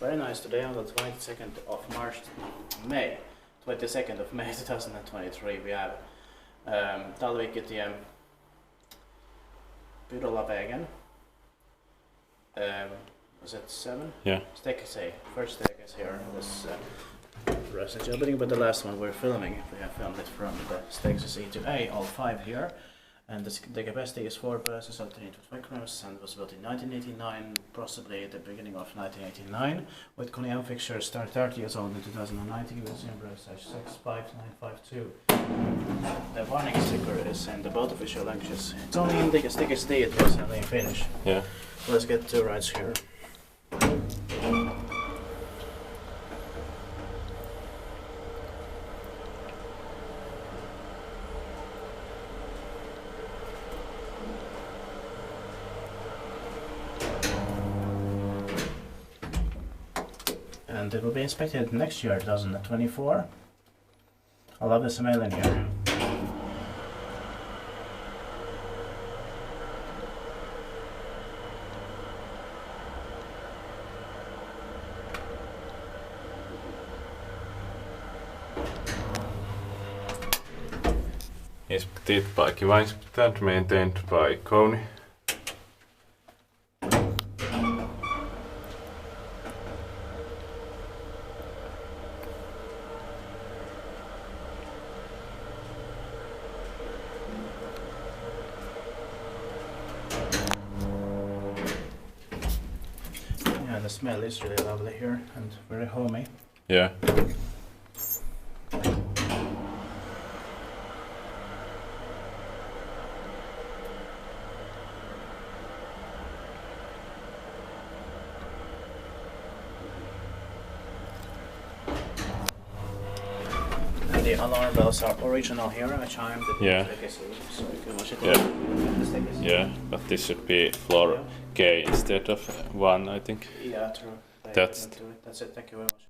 Very nice. Today on the 22nd of May 2023 we have Talvikkirinne Pyrolavägen. Was it 7? Yeah. Staircase. First staircase here was residential building, but the last one we're filming, we have filmed it from the staircase E to A, all 5 here. And the capacity is 4 persons of 3 victims and was built in 1989, possibly at the beginning of 1989, with Kone fixtures start 30 years old in 2019 with Zimbra /65952. The warning sticker is in the both official languages. It's only in the stickers D, it was only in Finnish. Yeah. Let's get 2 rides here. And it will be inspected next year, 2024. I love the smell in here. Inspected by Kiva Inspected, maintained by Kone. Yeah, the smell is really lovely here and very homey. Yeah. And the alarm bells are original here. I chimed it. Yeah. So you can watch it. Yeah. Yeah. Yeah, but this should be floor K instead of 1, I think. Yeah, true. That's That's it. Thank you very much.